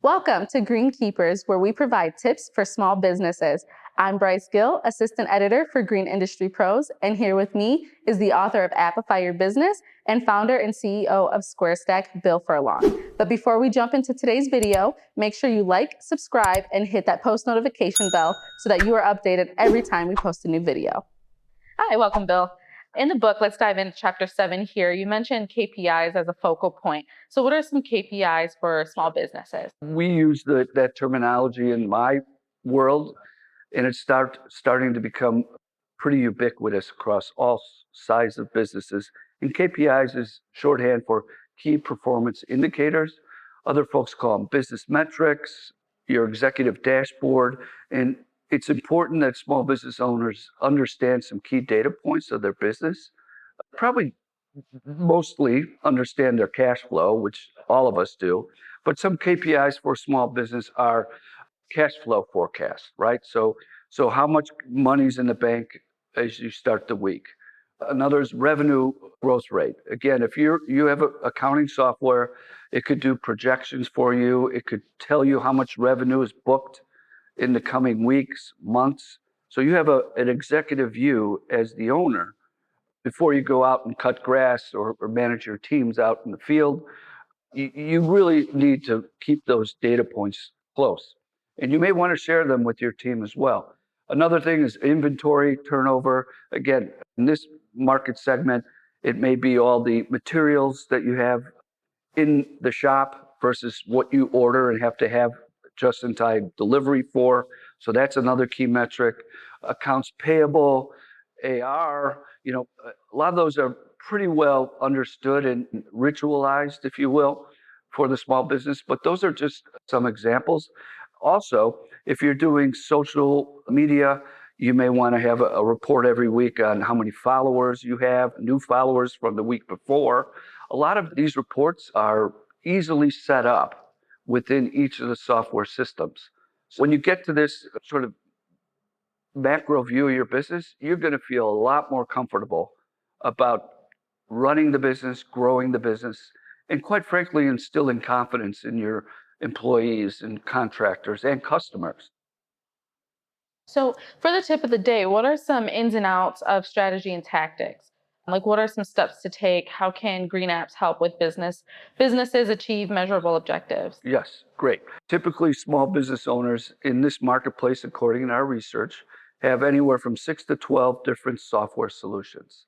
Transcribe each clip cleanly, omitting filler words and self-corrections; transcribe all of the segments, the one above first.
Welcome to Greenkeepers, where we provide tips for small businesses. I'm Bryce Gill, Assistant Editor for Green Industry Pros, and here with me is the author of Amplify Your Business and founder and CEO of SquareStack, Bill Furlong. But before we jump into today's video, make sure you like, subscribe, and hit that post notification bell so that you are updated every time we post a new video. Hi, welcome, Bill. In the book, let's dive into chapter 7 here. You mentioned KPIs as a focal point. So what are some KPIs for small businesses? We use that terminology in my world, and it's starting to become pretty ubiquitous across all sizes of businesses. And KPIs is shorthand for key performance indicators. Other folks call them business metrics, your executive dashboard. And it's important that small business owners understand some key data points of their business. Probably mostly understand their cash flow, which all of us do. But some KPIs for small business are cash flow forecast, right? So how much money's in the bank as you start the week. Another is revenue growth rate. Again, if you have accounting software, it could do projections for you. It could tell you how much revenue is booked in the coming weeks, months. So you have an executive view as the owner before you go out and cut grass or manage your teams out in the field. You really need to keep those data points close. And you may want to share them with your team as well. Another thing is inventory turnover. Again, in this market segment, it may be all the materials that you have in the shop versus what you order and have to have just-in-time delivery for. So that's another key metric. Accounts payable, AR, a lot of those are pretty well understood and ritualized, if you will, for the small business. But those are just some examples. Also, if you're doing social media, you may want to have a report every week on how many followers you have, new followers from the week before. A lot of these reports are easily set up within each of the software systems. So when you get to this sort of macro view of your business, you're going to feel a lot more comfortable about running the business, growing the business, and quite frankly, instilling confidence in your employees and contractors and customers. So for the tip of the day, what are some ins and outs of strategy and tactics? Like, what are some steps to take? How can green apps help with businesses achieve measurable objectives? Yes, great. Typically, small business owners in this marketplace, according to our research, have anywhere from 6 to 12 different software solutions.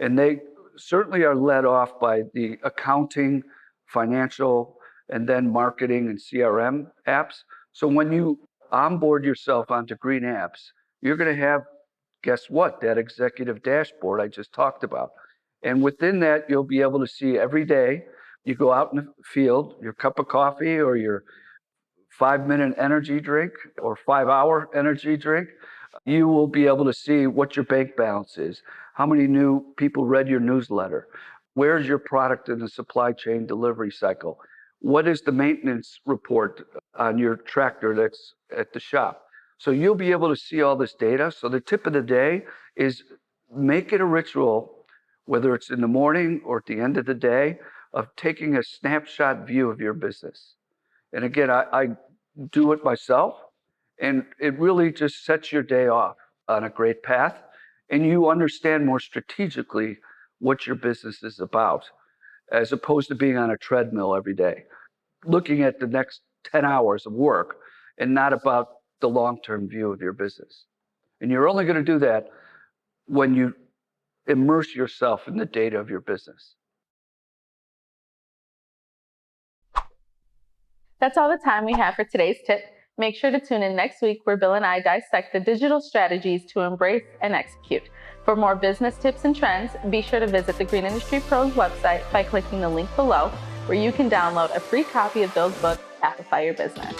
And they certainly are led off by the accounting, financial, and then marketing and CRM apps. So when you onboard yourself onto Green Apps, you're going to have, guess what, that executive dashboard I just talked about. And within that, you'll be able to see every day, you go out in the field, your cup of coffee or your 5-minute energy drink or 5-hour energy drink, you will be able to see what your bank balance is, how many new people read your newsletter, where's your product in the supply chain delivery cycle, what is the maintenance report on your tractor that's at the shop. So you'll be able to see all this data. So the tip of the day is make it a ritual, whether it's in the morning or at the end of the day, of taking a snapshot view of your business. And again, I do it myself. And it really just sets your day off on a great path. And you understand more strategically what your business is about, as opposed to being on a treadmill every day, looking at the next 10 hours of work and not about the long-term view of your business. And you're only going to do that when you immerse yourself in the data of your business. That's all the time we have for today's tip. Make sure to tune in next week where Bill and I dissect the digital strategies to embrace and execute. For more business tips and trends, be sure to visit the Green Industry Pros website by clicking the link below, where you can download a free copy of Bill's book, Amplify Your Business.